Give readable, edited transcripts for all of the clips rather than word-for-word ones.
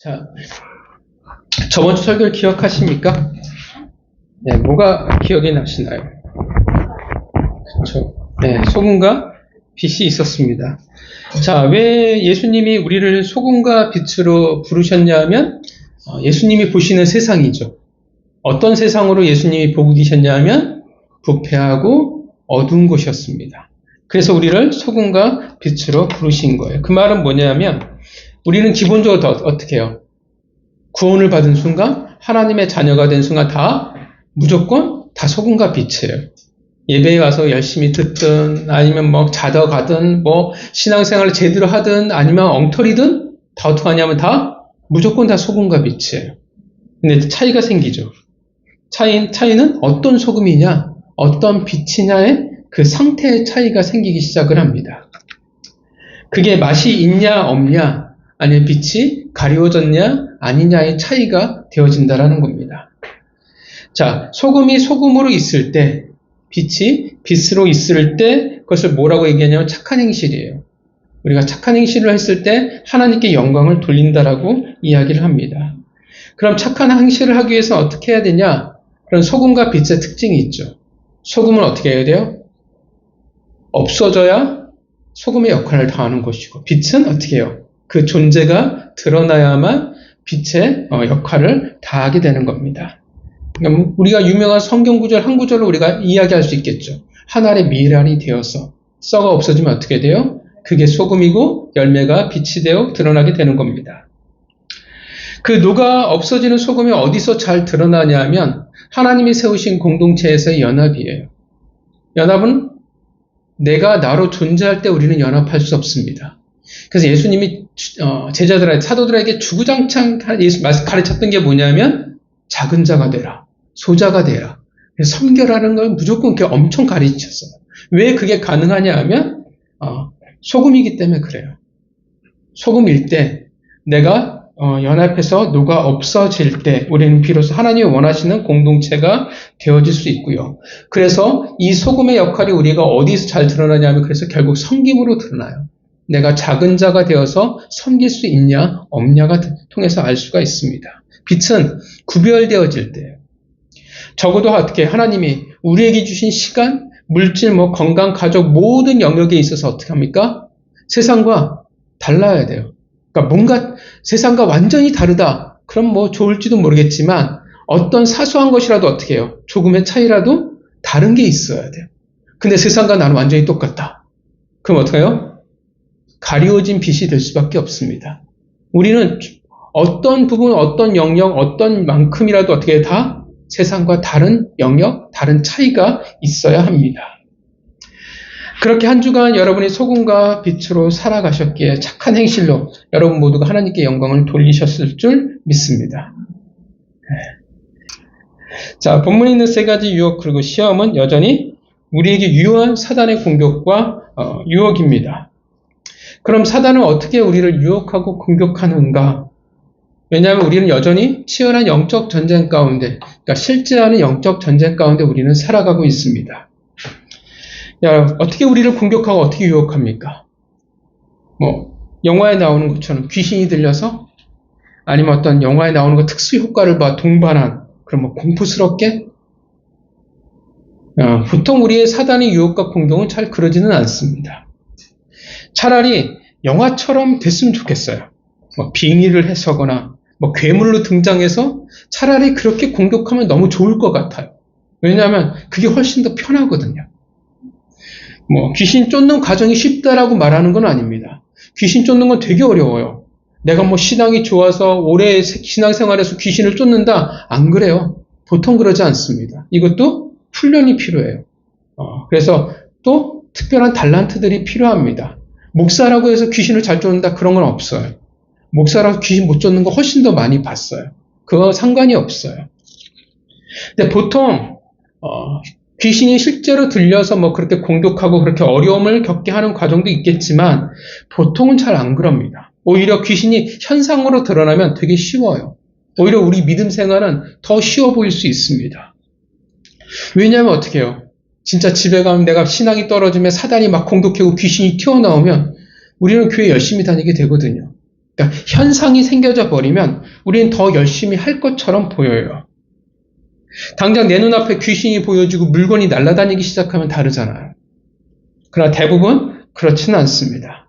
자, 저번 주 설교를 기억하십니까? 네, 뭐가 기억이 나시나요? 그렇죠. 네, 소금과 빛이 있었습니다. 자, 왜 예수님이 우리를 소금과 빛으로 부르셨냐 하면 예수님이 보시는 세상이죠. 어떤 세상으로 예수님이 보고 계셨냐 하면 부패하고 어두운 곳이었습니다. 그래서 우리를 소금과 빛으로 부르신 거예요. 그 말은 뭐냐면 우리는 기본적으로 어떻게 해요? 구원을 받은 순간, 하나님의 자녀가 된 순간 무조건 다 소금과 빛이에요. 예배에 와서 열심히 듣든, 아니면 뭐 자다 가든, 뭐 신앙생활을 제대로 하든, 아니면 엉터리든, 다 어떻게 하냐면 무조건 다 소금과 빛이에요. 근데 차이가 생기죠. 차이는 어떤 소금이냐, 어떤 빛이냐의 그 상태의 차이가 생기기 시작을 합니다. 그게 맛이 있냐, 없냐, 아니면 빛이 가리워졌냐, 아니냐의 차이가 되어진다라는 겁니다. 자, 소금이 소금으로 있을 때, 빛이 빛으로 있을 때, 그것을 뭐라고 얘기하냐면 착한 행실이에요. 우리가 착한 행실을 했을 때 하나님께 영광을 돌린다라고 이야기를 합니다. 그럼 착한 행실을 하기 위해서 어떻게 해야 되냐? 그런 소금과 빛의 특징이 있죠. 소금은 어떻게 해야 돼요? 없어져야 소금의 역할을 다하는 것이고, 빛은 어떻게 해요? 그 존재가 드러나야만 빛의 역할을 다하게 되는 겁니다. 그러니까 우리가 유명한 성경 구절 한 구절로 우리가 이야기할 수 있겠죠. 한 알의 미랄이 되어서 썩어 없어지면 어떻게 돼요? 그게 소금이고 열매가 빛이 되어 드러나게 되는 겁니다. 그 녹아 없어지는 소금이 어디서 잘 드러나냐 하면 하나님이 세우신 공동체에서의 연합이에요. 연합은 내가 나로 존재할 때 우리는 연합할 수 없습니다. 그래서 예수님이 제자들에게, 사도들에게 주구장창 가르쳤던 게 뭐냐면 작은 자가 되라, 소자가 되라. 섬겨라는 걸 무조건 이렇게 엄청 가르쳤어요. 왜 그게 가능하냐 하면 소금이기 때문에 그래요. 소금일 때 내가 연합해서 녹아 없어질 때 우리는 비로소 하나님이 원하시는 공동체가 되어질 수 있고요. 그래서 이 소금의 역할이 우리가 어디서 잘 드러나냐면 그래서 결국 섬김으로 드러나요. 내가 작은 자가 되어서 섬길 수 있냐 없냐가 통해서 알 수가 있습니다. 빛은 구별되어질 때예요. 적어도 어떻게 하나님이 우리에게 주신 시간, 물질, 건강, 가족 모든 영역에 있어서 어떻게 합니까? 세상과 달라야 돼요. 그러니까 뭔가 세상과 완전히 다르다. 그럼 좋을지도 모르겠지만 어떤 사소한 것이라도 어떻게 해요? 조금의 차이라도 다른 게 있어야 돼요. 근데 세상과 나는 완전히 똑같다. 그럼 어떻게 해요? 가리워진 빛이 될 수밖에 없습니다. 우리는 어떤 부분, 어떤 영역, 어떤 만큼이라도 어떻게 다 세상과 다른 영역, 다른 차이가 있어야 합니다. 그렇게 한 주간 여러분이 소금과 빛으로 살아가셨기에 착한 행실로 여러분 모두가 하나님께 영광을 돌리셨을 줄 믿습니다. 자, 본문에 있는 세 가지 유혹 그리고 시험은 여전히 우리에게 유효한 사단의 공격과 유혹입니다. 그럼 사단은 어떻게 우리를 유혹하고 공격하는가? 왜냐하면 우리는 여전히 치열한 영적 전쟁 가운데, 그러니까 실제하는 영적 전쟁 가운데 우리는 살아가고 있습니다. 어떻게 우리를 공격하고 어떻게 유혹합니까? 영화에 나오는 것처럼 귀신이 들려서? 아니면 어떤 영화에 나오는 것 특수 효과를 동반한, 그럼 공포스럽게? 보통 우리의 사단의 유혹과 공격은 잘 그러지는 않습니다. 차라리 영화처럼 됐으면 좋겠어요. 빙의를 해서거나 괴물로 등장해서 차라리 그렇게 공격하면 너무 좋을 것 같아요. 왜냐하면 그게 훨씬 더 편하거든요. 귀신 쫓는 과정이 쉽다라고 말하는 건 아닙니다. 귀신 쫓는 건 되게 어려워요. 내가 신앙이 좋아서 오래 신앙생활에서 귀신을 쫓는다? 안 그래요. 보통 그러지 않습니다. 이것도 훈련이 필요해요. 그래서 또 특별한 달란트들이 필요합니다. 목사라고 해서 귀신을 잘 쫓는다? 그런 건 없어요. 목사라고 귀신 못 쫓는 거 훨씬 더 많이 봤어요. 그거 상관이 없어요. 근데 보통 귀신이 실제로 들려서 그렇게 공격하고 그렇게 어려움을 겪게 하는 과정도 있겠지만 보통은 잘 안 그럽니다. 오히려 귀신이 현상으로 드러나면 되게 쉬워요. 오히려 우리 믿음 생활은 더 쉬워 보일 수 있습니다. 왜냐하면 어떻게 해요? 진짜 집에 가면 내가 신앙이 떨어지면 사단이 막 공격하고 귀신이 튀어나오면 우리는 교회 열심히 다니게 되거든요. 그러니까 현상이 생겨져 버리면 우리는 더 열심히 할 것처럼 보여요. 당장 내 눈앞에 귀신이 보여지고 물건이 날아다니기 시작하면 다르잖아요. 그러나 대부분 그렇지는 않습니다.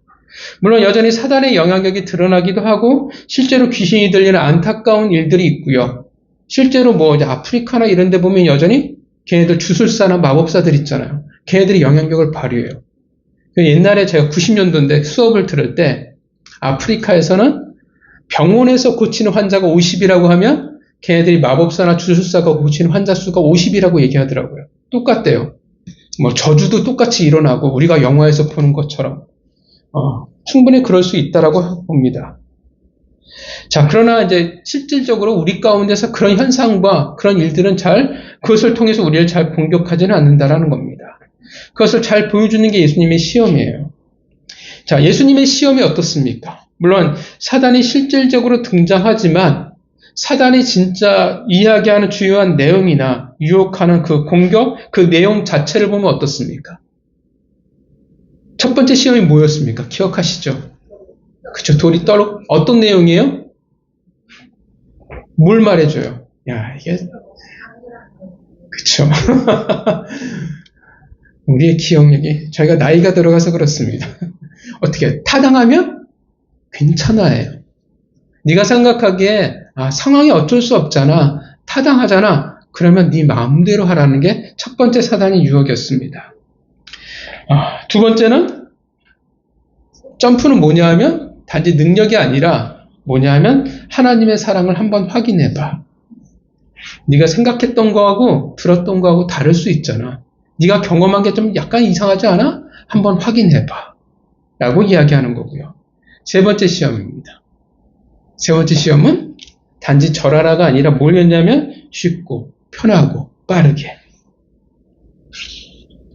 물론 여전히 사단의 영향력이 드러나기도 하고 실제로 귀신이 들리는 안타까운 일들이 있고요. 실제로 이제 아프리카나 이런 데 보면 여전히 걔네들 주술사나 마법사들 있잖아요. 걔네들이 영향력을 발휘해요. 옛날에 제가 90년도인데 수업을 들을 때 아프리카에서는 병원에서 고치는 환자가 50이라고 하면 걔네들이 마법사나 주술사가 고치는 환자 수가 50이라고 얘기하더라고요. 똑같대요. 저주도 똑같이 일어나고 우리가 영화에서 보는 것처럼 충분히 그럴 수 있다라고 봅니다. 자, 그러나 이제 실질적으로 우리 가운데서 그런 현상과 그런 일들은 그것을 통해서 우리를 잘 공격하지는 않는다라는 겁니다. 그것을 잘 보여주는 게 예수님의 시험이에요. 자, 예수님의 시험이 어떻습니까? 물론 사단이 실질적으로 등장하지만 사단이 진짜 이야기하는 주요한 내용이나 유혹하는 그 공격, 그 내용 자체를 보면 어떻습니까? 첫 번째 시험이 뭐였습니까? 기억하시죠? 그쵸, 돌이 어떤 내용이에요? 뭘 말해줘요? 이게 그쵸. 우리의 기억력이 저희가 나이가 들어가서 그렇습니다. 어떻게 타당하면 괜찮아요. 네가 생각하기에 상황이 어쩔 수 없잖아, 타당하잖아, 그러면 네 마음대로 하라는 게 첫 번째 사단의 유혹이었습니다. 두 번째는 점프는 뭐냐 하면 단지 능력이 아니라 뭐냐 하면 하나님의 사랑을 한번 확인해봐. 네가 생각했던 거하고 들었던 거하고 다를 수 있잖아. 네가 경험한 게 좀 약간 이상하지 않아? 한번 확인해봐 라고 이야기하는 거고요. 세 번째 시험입니다. 세 번째 시험은 단지 절하라가 아니라 뭐였냐면 쉽고 편하고 빠르게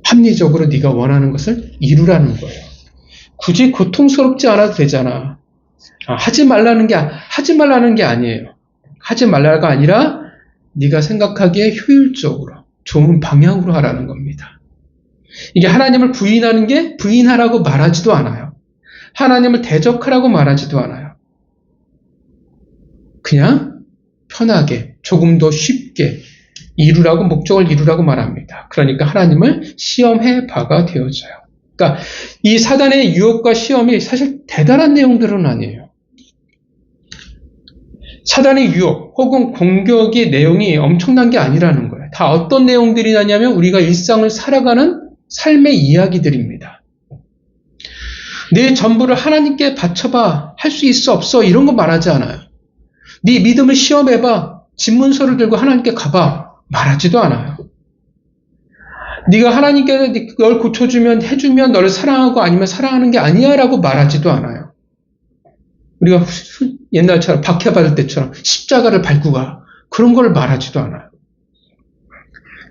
합리적으로 네가 원하는 것을 이루라는 거예요. 굳이 고통스럽지 않아도 되잖아. 하지 말라는 게 아니에요. 하지 말라가 아니라 네가 생각하기에 효율적으로 좋은 방향으로 하라는 겁니다. 이게 하나님을 부인하라고 말하지도 않아요. 하나님을 대적하라고 말하지도 않아요. 그냥 편하게 조금 더 쉽게 목적을 이루라고 말합니다. 그러니까 하나님을 시험해 봐가 되어져요. 그러니까 이 사단의 유혹과 시험이 사실 대단한 내용들은 아니에요. 사단의 유혹 혹은 공격의 내용이 엄청난 게 아니라는 거예요. 다 어떤 내용들이냐면 우리가 일상을 살아가는 삶의 이야기들입니다. 내 전부를 하나님께 바쳐봐, 할 수 있어 없어 이런 거 말하지 않아요. 네 믿음을 시험해봐, 집문서를 들고 하나님께 가봐 말하지도 않아요. 네가 하나님께서 널 고쳐주면 해주면 너를 사랑하고 아니면 사랑하는 게 아니야 라고 말하지도 않아요. 우리가 옛날처럼 박해받을 때처럼 십자가를 밟고 가 그런 걸 말하지도 않아요.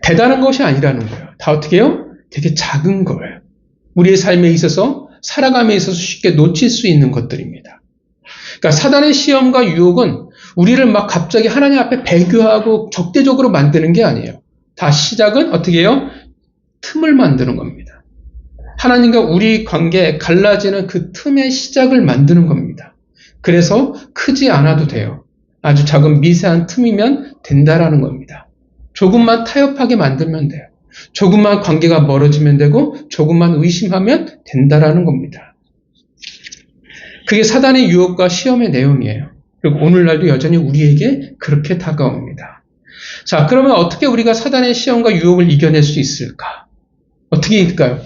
대단한 것이 아니라는 거예요. 다 어떻게 해요? 되게 작은 거예요. 우리의 삶에 있어서 살아감에 있어서 쉽게 놓칠 수 있는 것들입니다. 그러니까 사단의 시험과 유혹은 우리를 막 갑자기 하나님 앞에 배교하고 적대적으로 만드는 게 아니에요. 다 시작은 어떻게 해요? 틈을 만드는 겁니다. 하나님과 우리 관계에 갈라지는 그 틈의 시작을 만드는 겁니다. 그래서 크지 않아도 돼요. 아주 작은 미세한 틈이면 된다라는 겁니다. 조금만 타협하게 만들면 돼요. 조금만 관계가 멀어지면 되고 조금만 의심하면 된다라는 겁니다. 그게 사단의 유혹과 시험의 내용이에요. 그리고 오늘날도 여전히 우리에게 그렇게 다가옵니다. 자, 그러면 어떻게 우리가 사단의 시험과 유혹을 이겨낼 수 있을까? 어떻게 이길까요?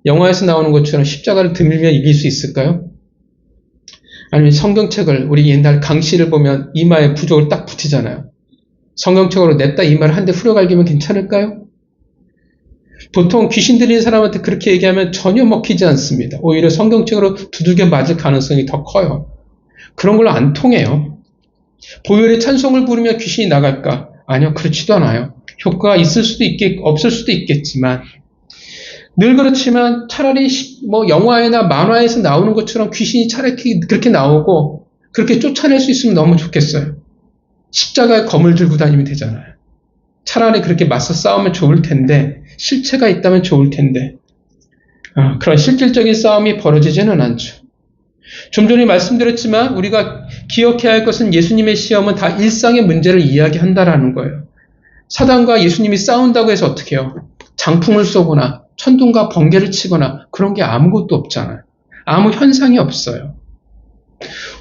영화에서 나오는 것처럼 십자가를 드밀면 이길 수 있을까요? 아니면 성경책을 우리 옛날 강씨를 보면 이마에 부적을 딱 붙이잖아요. 성경책으로 냈다 이마를 한 대 후려갈기면 괜찮을까요? 보통 귀신 들리는 사람한테 그렇게 얘기하면 전혀 먹히지 않습니다. 오히려 성경책으로 두들겨 맞을 가능성이 더 커요. 그런 걸로 안 통해요. 보혈의 찬송을 부르면 귀신이 나갈까? 아니요, 그렇지도 않아요. 효과가 있을 수도 없을 수도 있겠지만 늘 그렇지만 차라리 영화나 만화에서 나오는 것처럼 귀신이 차라리 그렇게 나오고 그렇게 쫓아낼 수 있으면 너무 좋겠어요. 십자가에 검을 들고 다니면 되잖아요. 차라리 그렇게 맞서 싸우면 좋을 텐데 실체가 있다면 좋을 텐데 그런 실질적인 싸움이 벌어지지는 않죠. 좀 전에 말씀드렸지만 우리가 기억해야 할 것은 예수님의 시험은 다 일상의 문제를 이야기한다라는 거예요. 사단과 예수님이 싸운다고 해서 어떻게 해요? 장풍을 쏘거나 천둥과 번개를 치거나 그런 게 아무것도 없잖아요. 아무 현상이 없어요.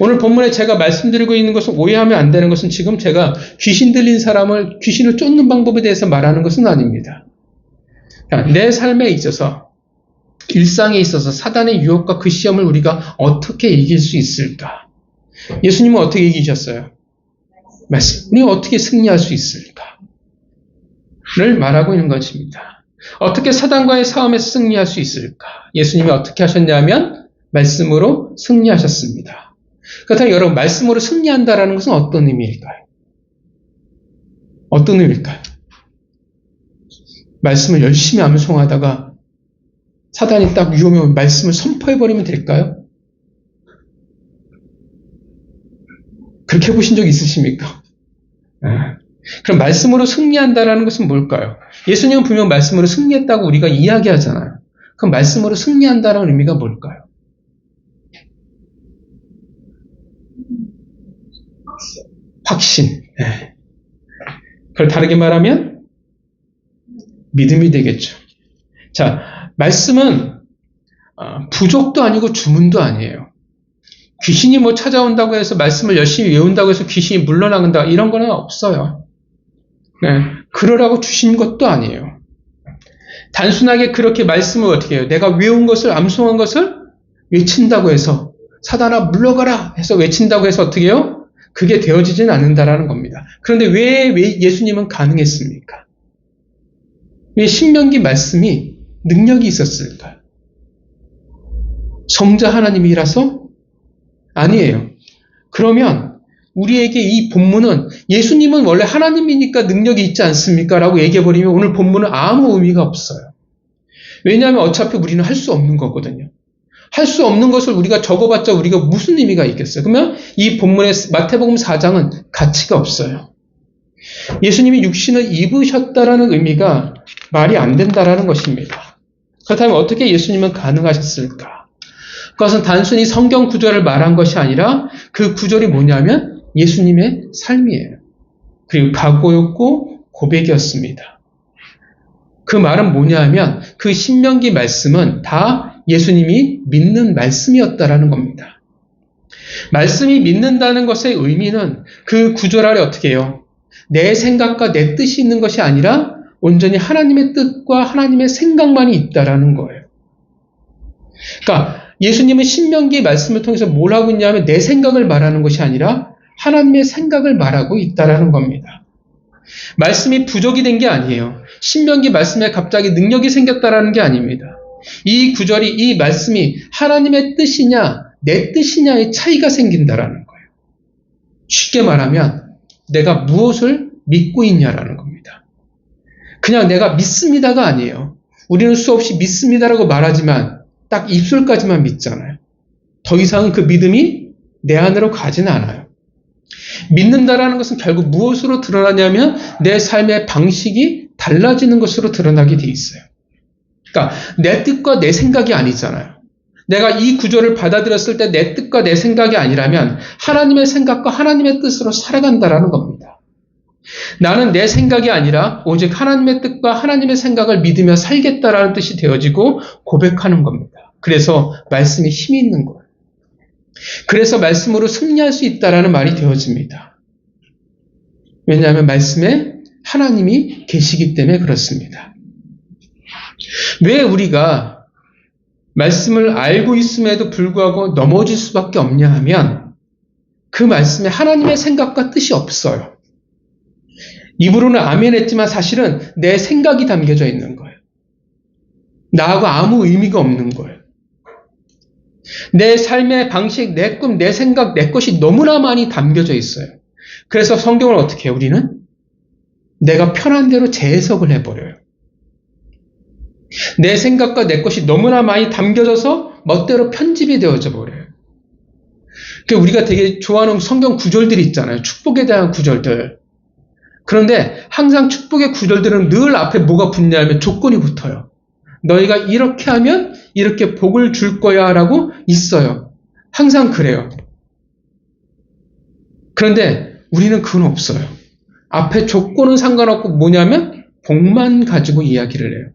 오늘 본문에 제가 말씀드리고 있는 것은 오해하면 안 되는 것은 지금 제가 귀신 들린 사람을 귀신을 쫓는 방법에 대해서 말하는 것은 아닙니다. 내 삶에 있어서 일상에 있어서 사단의 유혹과 그 시험을 우리가 어떻게 이길 수 있을까? 예수님은 어떻게 이기셨어요? 말씀. 우리가 어떻게 승리할 수 있을까? 를 말하고 있는 것입니다. 어떻게 사단과의 싸움에서 승리할 수 있을까? 예수님이 어떻게 하셨냐면 말씀으로 승리하셨습니다. 그렇다면 여러분, 말씀으로 승리한다라는 것은 어떤 의미일까요? 어떤 의미일까요? 말씀을 열심히 암송하다가 사단이 딱 위험해 오면 말씀을 선포해버리면 될까요? 그렇게 해보신 적 있으십니까? 그럼 말씀으로 승리한다라는 것은 뭘까요? 예수님은 분명 말씀으로 승리했다고 우리가 이야기하잖아요. 그럼 말씀으로 승리한다라는 의미가 뭘까요? 확신. 네. 그걸 다르게 말하면 믿음이 되겠죠. 자, 말씀은 부족도 아니고 주문도 아니에요. 귀신이 뭐 찾아온다고 해서 말씀을 열심히 외운다고 해서 귀신이 물러나간다 이런 거는 없어요. 네, 그러라고 주신 것도 아니에요. 단순하게 그렇게 말씀을 어떻게 해요? 내가 외운 것을 암송한 것을 외친다고 해서 사단아 물러가라 해서 외친다고 해서 어떻게 해요? 그게 되어지진 않는다라는 겁니다. 그런데 왜 예수님은 가능했습니까? 왜 신명기 말씀이 능력이 있었을까요? 성자 하나님이라서? 아니에요. 그러면 우리에게 이 본문은 예수님은 원래 하나님이니까 능력이 있지 않습니까? 라고 얘기해버리면 오늘 본문은 아무 의미가 없어요. 왜냐하면 어차피 우리는 할 수 없는 거거든요. 할 수 없는 것을 우리가 적어봤자 우리가 무슨 의미가 있겠어요? 그러면 이 본문의 마태복음 4장은 가치가 없어요. 예수님이 육신을 입으셨다라는 의미가 말이 안 된다라는 것입니다. 그렇다면 어떻게 예수님은 가능하셨을까? 그것은 단순히 성경 구절을 말한 것이 아니라 그 구절이 뭐냐면 예수님의 삶이에요. 그리고 각오였고 고백이었습니다. 그 말은 뭐냐면 그 신명기 말씀은 다 예수님이 믿는 말씀이었다라는 겁니다. 말씀이 믿는다는 것의 의미는 그 구절 아래 어떻게 해요? 내 생각과 내 뜻이 있는 것이 아니라 온전히 하나님의 뜻과 하나님의 생각만이 있다라는 거예요. 그러니까 예수님은 신명기 말씀을 통해서 뭘 하고 있냐면 내 생각을 말하는 것이 아니라 하나님의 생각을 말하고 있다라는 겁니다. 말씀이 부족이 된 게 아니에요. 신명기 말씀에 갑자기 능력이 생겼다라는 게 아닙니다. 이 구절이 이 말씀이 하나님의 뜻이냐 내 뜻이냐의 차이가 생긴다라는 거예요. 쉽게 말하면 내가 무엇을 믿고 있냐라는 겁니다. 그냥 내가 믿습니다가 아니에요. 우리는 수없이 믿습니다라고 말하지만 딱 입술까지만 믿잖아요. 더 이상은 그 믿음이 내 안으로 가지는 않아요. 믿는다라는 것은 결국 무엇으로 드러나냐면 내 삶의 방식이 달라지는 것으로 드러나게 돼 있어요. 그러니까 내 뜻과 내 생각이 아니잖아요. 내가 이 구절을 받아들였을 때 내 뜻과 내 생각이 아니라면 하나님의 생각과 하나님의 뜻으로 살아간다라는 겁니다. 나는 내 생각이 아니라 오직 하나님의 뜻과 하나님의 생각을 믿으며 살겠다라는 뜻이 되어지고 고백하는 겁니다. 그래서 말씀이 힘이 있는 거예요. 그래서 말씀으로 승리할 수 있다라는 말이 되어집니다. 왜냐하면 말씀에 하나님이 계시기 때문에 그렇습니다. 왜 우리가 말씀을 알고 있음에도 불구하고 넘어질 수밖에 없냐 하면 그 말씀에 하나님의 생각과 뜻이 없어요. 입으로는 아멘 했지만 사실은 내 생각이 담겨져 있는 거예요. 나하고 아무 의미가 없는 거예요. 내 삶의 방식, 내 꿈, 내 생각, 내 것이 너무나 많이 담겨져 있어요. 그래서 성경을 어떻게 해요? 우리는 내가 편한 대로 재해석을 해버려요. 내 생각과 내 것이 너무나 많이 담겨져서 멋대로 편집이 되어져 버려요. 우리가 되게 좋아하는 성경 구절들이 있잖아요. 축복에 대한 구절들. 그런데 항상 축복의 구절들은 늘 앞에 뭐가 붙냐면 조건이 붙어요. 너희가 이렇게 하면 이렇게 복을 줄 거야 라고 있어요. 항상 그래요. 그런데 우리는 그건 없어요. 앞에 조건은 상관없고 뭐냐면 복만 가지고 이야기를 해요.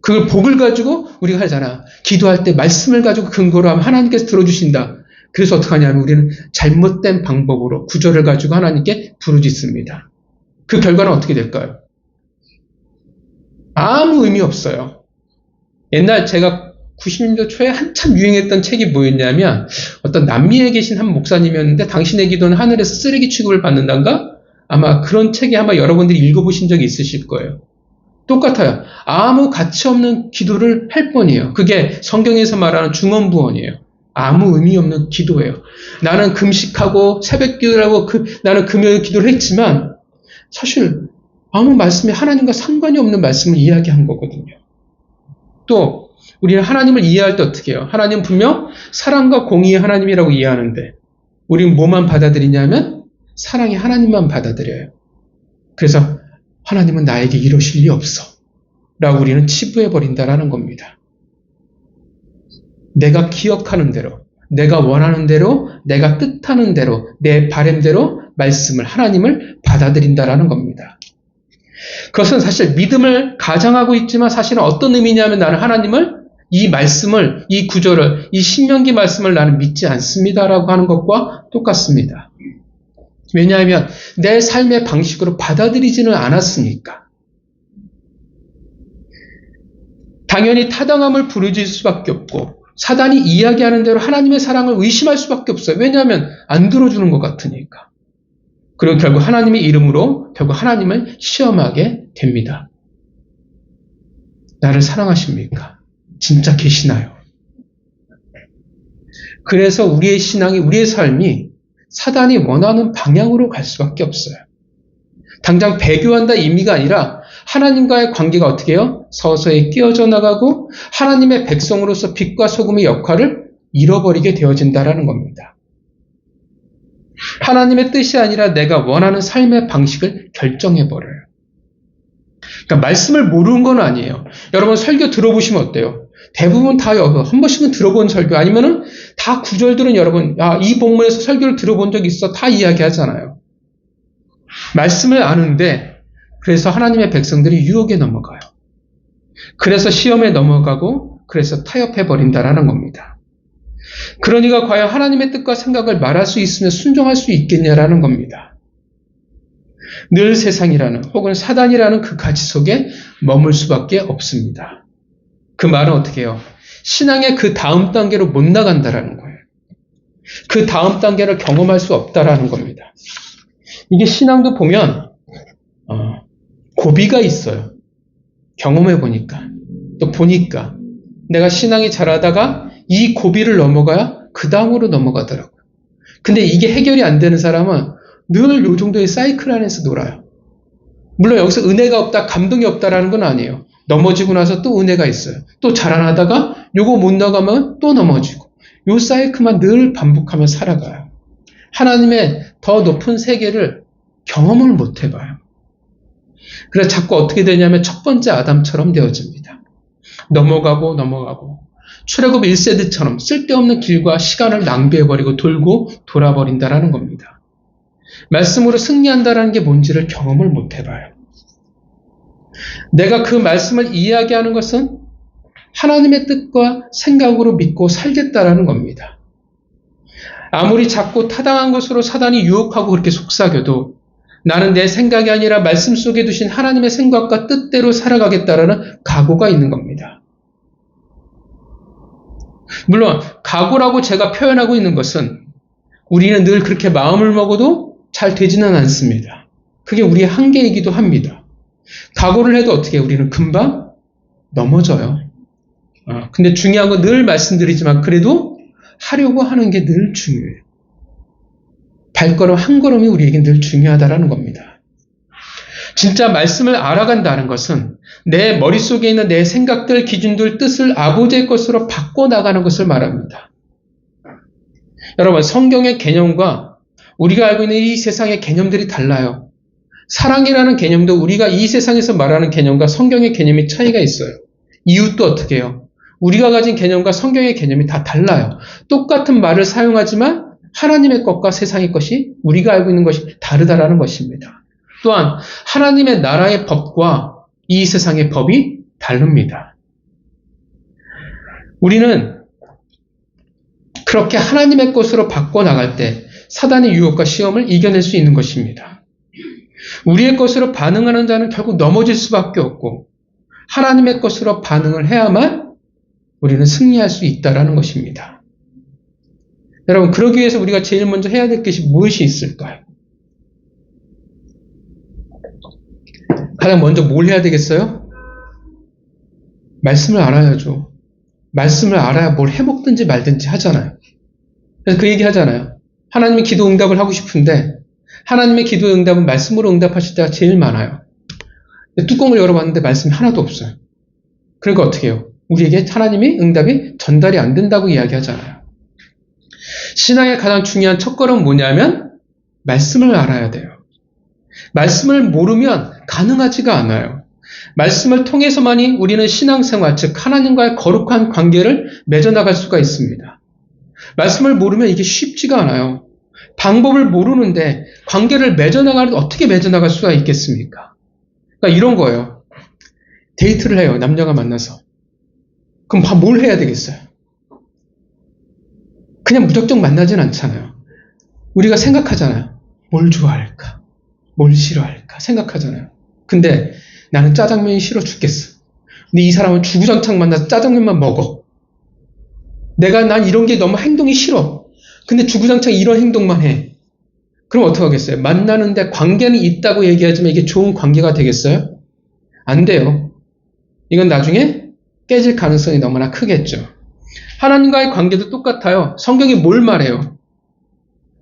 그걸 복을 가지고 우리가 하잖아. 기도할 때 말씀을 가지고 근거로 하면 하나님께서 들어주신다. 그래서 어떻게 하냐면 우리는 잘못된 방법으로 구절을 가지고 하나님께 부르짖습니다. 그 결과는 어떻게 될까요? 아무 의미 없어요. 옛날 제가 90년대 초에 한참 유행했던 책이 뭐였냐면 어떤 남미에 계신 한 목사님이었는데 당신의 기도는 하늘에서 쓰레기 취급을 받는단가? 아마 그런 책이 아마 여러분들이 읽어보신 적이 있으실 거예요. 똑같아요. 아무 가치 없는 기도를 할 뿐이에요. 그게 성경에서 말하는 중언부언이에요. 아무 의미 없는 기도예요. 나는 금식하고 새벽 기도를 하고 나는 금요일 기도를 했지만 사실 아무 말씀이 하나님과 상관이 없는 말씀을 이야기한 거거든요. 또 우리는 하나님을 이해할 때 어떻게 해요? 하나님은 분명 사랑과 공의의 하나님이라고 이해하는데 우리는 뭐만 받아들이냐면 사랑의 하나님만 받아들여요. 그래서 하나님은 나에게 이러실 리 없어 라고 우리는 치부해버린다라는 겁니다. 내가 기억하는 대로, 내가 원하는 대로, 내가 뜻하는 대로, 내 바램대로 말씀을, 하나님을 받아들인다라는 겁니다. 그것은 사실 믿음을 가정하고 있지만 사실은 어떤 의미냐면 나는 하나님을, 이 말씀을, 이 구절을, 이 신명기 말씀을 나는 믿지 않습니다라고 하는 것과 똑같습니다. 왜냐하면 내 삶의 방식으로 받아들이지는 않았으니까. 당연히 타당함을 부르짖을 수밖에 없고 사단이 이야기하는 대로 하나님의 사랑을 의심할 수밖에 없어요. 왜냐하면 안 들어주는 것 같으니까. 그리고 결국 하나님의 이름으로 결국 하나님을 시험하게 됩니다. 나를 사랑하십니까? 진짜 계시나요? 그래서 우리의 신앙이, 우리의 삶이 사단이 원하는 방향으로 갈 수밖에 없어요. 당장 배교한다 의미가 아니라 하나님과의 관계가 어떻게 해요? 서서히 끼어져 나가고 하나님의 백성으로서 빛과 소금의 역할을 잃어버리게 되어진다라는 겁니다. 하나님의 뜻이 아니라 내가 원하는 삶의 방식을 결정해버려요. 그러니까 말씀을 모르는 건 아니에요. 여러분 설교 들어보시면 어때요? 대부분 다 한 번씩은 들어본 설교 아니면은 다 구절들은 여러분 이 본문에서 설교를 들어본 적 있어 다 이야기하잖아요. 말씀을 아는데 그래서 하나님의 백성들이 유혹에 넘어가요. 그래서 시험에 넘어가고 그래서 타협해버린다라는 겁니다. 그러니까 과연 하나님의 뜻과 생각을 말할 수 있으면 순종할 수 있겠냐라는 겁니다. 늘 세상이라는 혹은 사단이라는 그 가치 속에 머물 수밖에 없습니다. 그 말은 어떻게 해요? 신앙의 그 다음 단계로 못 나간다라는 거예요. 그 다음 단계를 경험할 수 없다라는 겁니다. 이게 신앙도 보면 고비가 있어요. 경험해 보니까 또 보니까 내가 신앙이 잘하다가 이 고비를 넘어가야 그 다음으로 넘어가더라고요. 근데 이게 해결이 안 되는 사람은 늘 요 정도의 사이클 안에서 놀아요. 물론 여기서 은혜가 없다, 감동이 없다라는 건 아니에요. 넘어지고 나서 또 은혜가 있어요. 또 자라나다가 요거 못 나가면 또 넘어지고 요 사이클만 늘 반복하며 살아가요. 하나님의 더 높은 세계를 경험을 못 해봐요. 그래서 자꾸 어떻게 되냐면 첫 번째 아담처럼 되어집니다. 넘어가고 출애굽 1세대처럼 쓸데없는 길과 시간을 낭비해버리고 돌고 돌아버린다라는 겁니다. 말씀으로 승리한다라는 게 뭔지를 경험을 못 해봐요. 내가 그 말씀을 이야기하는 것은 하나님의 뜻과 생각으로 믿고 살겠다라는 겁니다. 아무리 작고 타당한 것으로 사단이 유혹하고 그렇게 속삭여도 나는 내 생각이 아니라 말씀 속에 두신 하나님의 생각과 뜻대로 살아가겠다라는 각오가 있는 겁니다. 물론 각오라고 제가 표현하고 있는 것은 우리는 늘 그렇게 마음을 먹어도 잘 되지는 않습니다. 그게 우리의 한계이기도 합니다. 각오를 해도 어떻게 해요? 우리는 금방 넘어져요. 근데 중요한 건 늘 말씀드리지만 그래도 하려고 하는 게 늘 중요해요. 발걸음 한 걸음이 우리에게 늘 중요하다는 겁니다. 진짜 말씀을 알아간다는 것은 내 머릿속에 있는 내 생각들, 기준들, 뜻을 아버지의 것으로 바꿔나가는 것을 말합니다. 여러분, 성경의 개념과 우리가 알고 있는 이 세상의 개념들이 달라요. 사랑이라는 개념도 우리가 이 세상에서 말하는 개념과 성경의 개념이 차이가 있어요. 이웃도 어떻게 해요? 우리가 가진 개념과 성경의 개념이 다 달라요. 똑같은 말을 사용하지만 하나님의 것과 세상의 것이 우리가 알고 있는 것이 다르다라는 것입니다. 또한 하나님의 나라의 법과 이 세상의 법이 다릅니다. 우리는 그렇게 하나님의 것으로 바꿔나갈 때 사단의 유혹과 시험을 이겨낼 수 있는 것입니다. 우리의 것으로 반응하는 자는 결국 넘어질 수밖에 없고 하나님의 것으로 반응을 해야만 우리는 승리할 수 있다는 것입니다. 여러분, 그러기 위해서 우리가 제일 먼저 해야 될 것이 무엇이 있을까요? 가장 먼저 뭘 해야 되겠어요? 말씀을 알아야죠. 말씀을 알아야 뭘 해먹든지 말든지 하잖아요. 그래서 그 얘기 하잖아요. 하나님의 기도 응답을 하고 싶은데 하나님의 기도 응답은 말씀으로 응답하실 때가 제일 많아요. 뚜껑을 열어봤는데 말씀이 하나도 없어요. 그러니까 어떻게 해요? 우리에게 하나님의 응답이 전달이 안 된다고 이야기하잖아요. 신앙의 가장 중요한 첫걸음은 뭐냐면 말씀을 알아야 돼요. 말씀을 모르면 가능하지가 않아요. 말씀을 통해서만이 우리는 신앙생활, 즉 하나님과의 거룩한 관계를 맺어나갈 수가 있습니다. 말씀을 모르면 이게 쉽지가 않아요. 방법을 모르는데 관계를 맺어나가는데 어떻게 맺어나갈 수가 있겠습니까? 그러니까 이런 거예요. 데이트를 해요. 남녀가 만나서. 그럼 뭘 해야 되겠어요? 그냥 무작정 만나진 않잖아요. 우리가 생각하잖아요. 뭘 좋아할까? 뭘 싫어할까? 생각하잖아요. 근데 나는 짜장면이 싫어 죽겠어. 근데 이 사람은 주구장창 만나서 짜장면만 먹어. 난 이런 게 너무 행동이 싫어. 근데 주구장창 이런 행동만 해. 그럼 어떡하겠어요? 만나는데 관계는 있다고 얘기하지만 이게 좋은 관계가 되겠어요? 안 돼요. 이건 나중에 깨질 가능성이 너무나 크겠죠. 하나님과의 관계도 똑같아요. 성경이 뭘 말해요?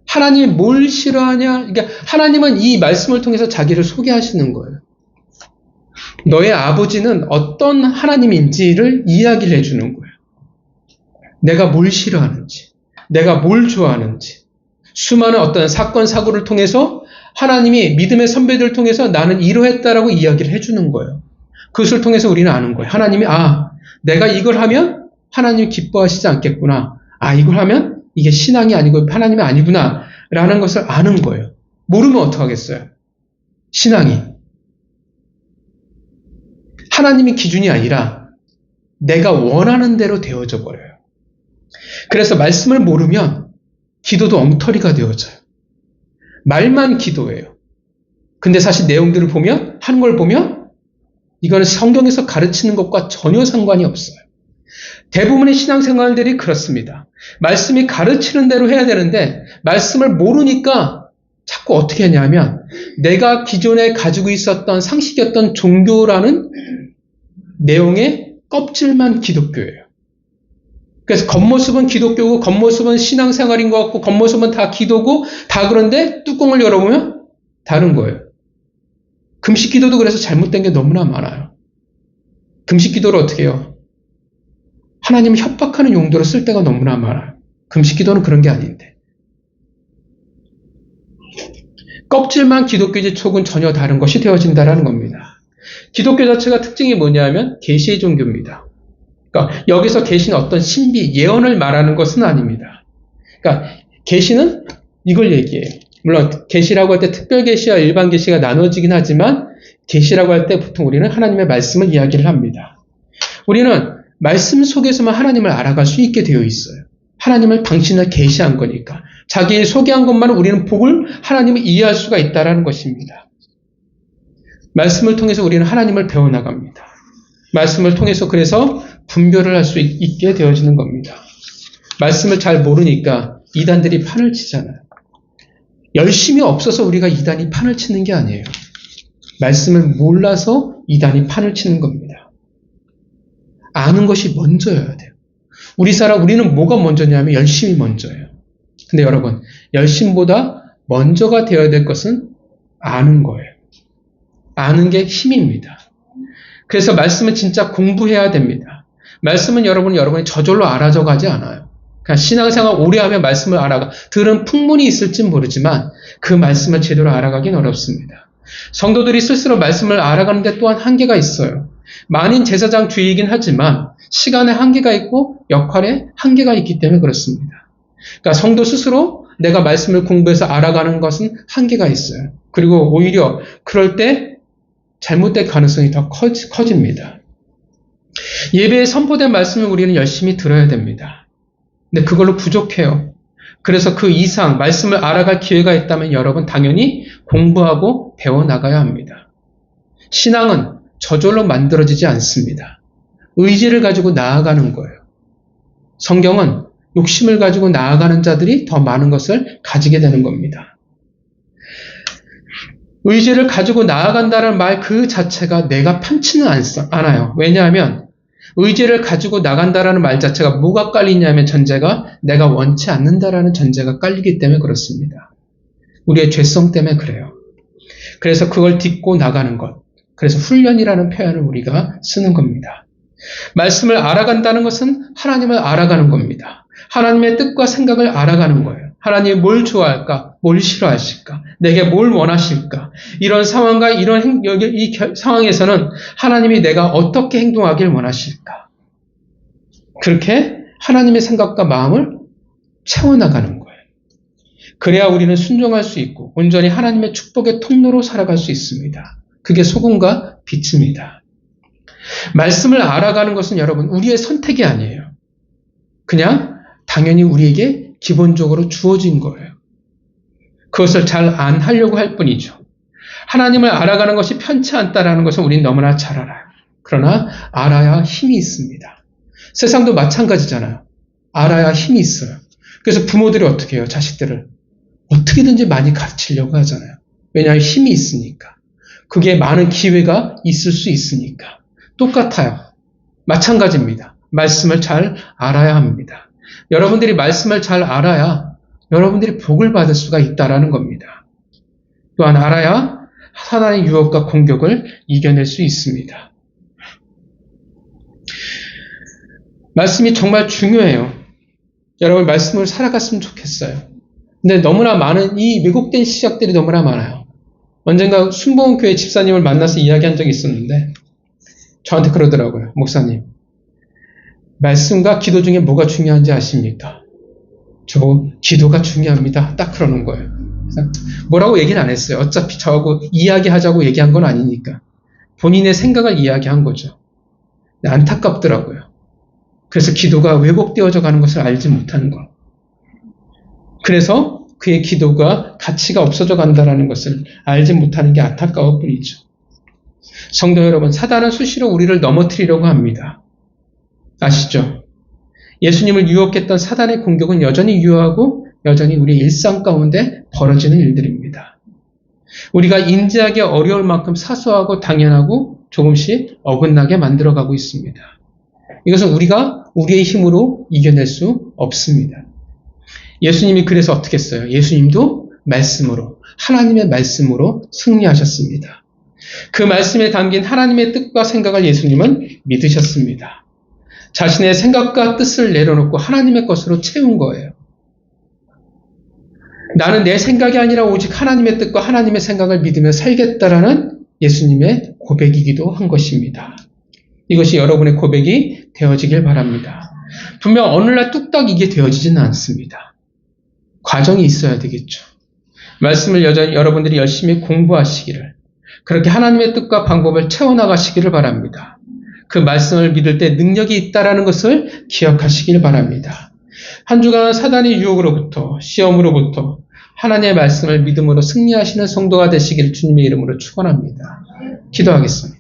하나님이 뭘 싫어하냐? 그러니까 하나님은 이 말씀을 통해서 자기를 소개하시는 거예요. 너의 아버지는 어떤 하나님인지를 이야기를 해주는 거예요. 내가 뭘 싫어하는지, 내가 뭘 좋아하는지, 수많은 어떤 사건, 사고를 통해서 하나님이 믿음의 선배들을 통해서 나는 이러했다라고 이야기를 해주는 거예요. 그것을 통해서 우리는 아는 거예요. 하나님이 내가 이걸 하면 하나님이 기뻐하시지 않겠구나. 이걸 하면 이게 신앙이 아니고 하나님이 아니구나 라는 것을 아는 거예요. 모르면 어떡하겠어요? 신앙이 하나님의 기준이 아니라 내가 원하는 대로 되어져 버려요. 그래서 말씀을 모르면 기도도 엉터리가 되어져요. 말만 기도해요. 근데 사실 내용들을 보면, 하는 걸 보면 이거는 성경에서 가르치는 것과 전혀 상관이 없어요. 대부분의 신앙생활들이 그렇습니다. 말씀이 가르치는 대로 해야 되는데 말씀을 모르니까 자꾸 어떻게 하냐면 내가 기존에 가지고 있었던 상식이었던 종교라는 내용의 껍질만 기독교예요. 그래서 겉모습은 기독교고 겉모습은 신앙생활인 것 같고 겉모습은 다 기도고 다 그런데 뚜껑을 열어보면 다른 거예요. 금식 기도도 그래서 잘못된 게 너무나 많아요. 금식 기도를 어떻게 해요? 하나님을 협박하는 용도로 쓸 때가 너무나 많아요. 금식 기도는 그런 게 아닌데. 껍질만 기독교지 속은 전혀 다른 것이 되어진다는 겁니다. 기독교 자체가 특징이 뭐냐면 계시의 종교입니다. 그러니까 여기서 계시는 어떤 신비, 예언을 말하는 것은 아닙니다. 그러니까 계시는 이걸 얘기해요. 물론 계시라고 할 때 특별 계시와 일반 계시가 나눠지긴 하지만 계시라고 할 때 보통 우리는 하나님의 말씀을 이야기를 합니다. 우리는 말씀 속에서만 하나님을 알아갈 수 있게 되어 있어요. 하나님을 당신을 계시한 거니까. 자기 소개한 것만은 우리는 복을 하나님을 이해할 수가 있다는 것입니다. 말씀을 통해서 우리는 하나님을 배워나갑니다. 말씀을 통해서 그래서 분별을 할 수 있게 되어지는 겁니다. 말씀을 잘 모르니까 이단들이 판을 치잖아요. 열심이 없어서 우리가 이단이 판을 치는 게 아니에요. 말씀을 몰라서 이단이 판을 치는 겁니다. 아는 것이 먼저여야 돼요. 우리는 뭐가 먼저냐면 열심이 먼저예요. 근데 여러분, 열심보다 먼저가 되어야 될 것은 아는 거예요. 아는 게 힘입니다. 그래서 말씀은 진짜 공부해야 됩니다. 말씀은 여러분이 저절로 알아져 가지 않아요. 그냥 신앙생활 오래 하면 말씀을 알아가. 들은 풍문이 있을진 모르지만 그 말씀을 제대로 알아가긴 어렵습니다. 성도들이 스스로 말씀을 알아가는데 또한 한계가 있어요. 만인 제사장 주이긴 하지만 시간에 한계가 있고 역할에 한계가 있기 때문에 그렇습니다. 그러니까 성도 스스로 내가 말씀을 공부해서 알아가는 것은 한계가 있어요. 그리고 오히려 그럴 때 잘못될 가능성이 더 커집니다. 예배에 선포된 말씀을 우리는 열심히 들어야 됩니다. 근데 그걸로 부족해요. 그래서 그 이상 말씀을 알아갈 기회가 있다면 여러분 당연히 공부하고 배워나가야 합니다. 신앙은 저절로 만들어지지 않습니다. 의지를 가지고 나아가는 거예요. 성경은 욕심을 가지고 나아가는 자들이 더 많은 것을 가지게 되는 겁니다. 의지를 가지고 나아간다는 말 그 자체가 내가 편치는 않아요. 왜냐하면 의지를 가지고 나간다라는 말 자체가 뭐가 깔리냐면 전제가 내가 원치 않는다라는 전제가 깔리기 때문에 그렇습니다. 우리의 죄성 때문에 그래요. 그래서 그걸 딛고 나가는 것. 그래서 훈련이라는 표현을 우리가 쓰는 겁니다. 말씀을 알아간다는 것은 하나님을 알아가는 겁니다. 하나님의 뜻과 생각을 알아가는 거예요. 하나님이 뭘 좋아할까? 뭘 싫어하실까? 내게 뭘 원하실까? 이런 상황과 이 상황에서는 하나님이 내가 어떻게 행동하길 원하실까? 그렇게 하나님의 생각과 마음을 채워나가는 거예요. 그래야 우리는 순종할 수 있고 온전히 하나님의 축복의 통로로 살아갈 수 있습니다. 그게 소금과 빛입니다. 말씀을 알아가는 것은 여러분 우리의 선택이 아니에요. 그냥 당연히 우리에게 기본적으로 주어진 거예요. 그것을 잘 안 하려고 할 뿐이죠. 하나님을 알아가는 것이 편치 않다라는 것은 우리는 너무나 잘 알아요. 그러나 알아야 힘이 있습니다. 세상도 마찬가지잖아요. 알아야 힘이 있어요. 그래서 부모들이 어떻게 해요? 자식들을 어떻게든지 많이 가르치려고 하잖아요. 왜냐하면 힘이 있으니까. 그게 많은 기회가 있을 수 있으니까. 똑같아요. 마찬가지입니다. 말씀을 잘 알아야 합니다. 여러분들이 말씀을 잘 알아야 여러분들이 복을 받을 수가 있다라는 겁니다. 또한 알아야 사단의 유혹과 공격을 이겨낼 수 있습니다. 말씀이 정말 중요해요. 여러분 말씀을 살아갔으면 좋겠어요. 근데 너무나 많은 이 왜곡된 시각들이 너무나 많아요. 언젠가 순복음교회 집사님을 만나서 이야기한 적이 있었는데 저한테 그러더라고요. 목사님, 말씀과 기도 중에 뭐가 중요한지 아십니까? 저보고 기도가 중요합니다. 딱 그러는 거예요. 뭐라고 얘기는 안 했어요. 어차피 저하고 이야기하자고 얘기한 건 아니니까. 본인의 생각을 이야기한 거죠. 안타깝더라고요. 그래서 기도가 왜곡되어져 가는 것을 알지 못하는 것. 그래서 그의 기도가 가치가 없어져 간다는 것을 알지 못하는 게 안타까울 뿐이죠. 성도 여러분, 사단은 수시로 우리를 넘어뜨리려고 합니다. 아시죠? 예수님을 유혹했던 사단의 공격은 여전히 유효하고 여전히 우리 일상 가운데 벌어지는 일들입니다. 우리가 인지하기 어려울 만큼 사소하고 당연하고 조금씩 어긋나게 만들어가고 있습니다. 이것은 우리가 우리의 힘으로 이겨낼 수 없습니다. 예수님이 그래서 어떻게 했어요? 예수님도 말씀으로, 하나님의 말씀으로 승리하셨습니다. 그 말씀에 담긴 하나님의 뜻과 생각을 예수님은 믿으셨습니다. 자신의 생각과 뜻을 내려놓고 하나님의 것으로 채운 거예요. 나는 내 생각이 아니라 오직 하나님의 뜻과 하나님의 생각을 믿으며 살겠다라는 예수님의 고백이기도 한 것입니다. 이것이 여러분의 고백이 되어지길 바랍니다. 분명 어느 날 뚝딱 이게 되어지지는 않습니다. 과정이 있어야 되겠죠. 말씀을 여전히 여러분들이 열심히 공부하시기를, 그렇게 하나님의 뜻과 방법을 채워나가시기를 바랍니다. 그 말씀을 믿을 때 능력이 있다라는 것을 기억하시길 바랍니다. 한 주간 사단의 유혹으로부터, 시험으로부터 하나님의 말씀을 믿음으로 승리하시는 성도가 되시기를 주님의 이름으로 축원합니다. 기도하겠습니다.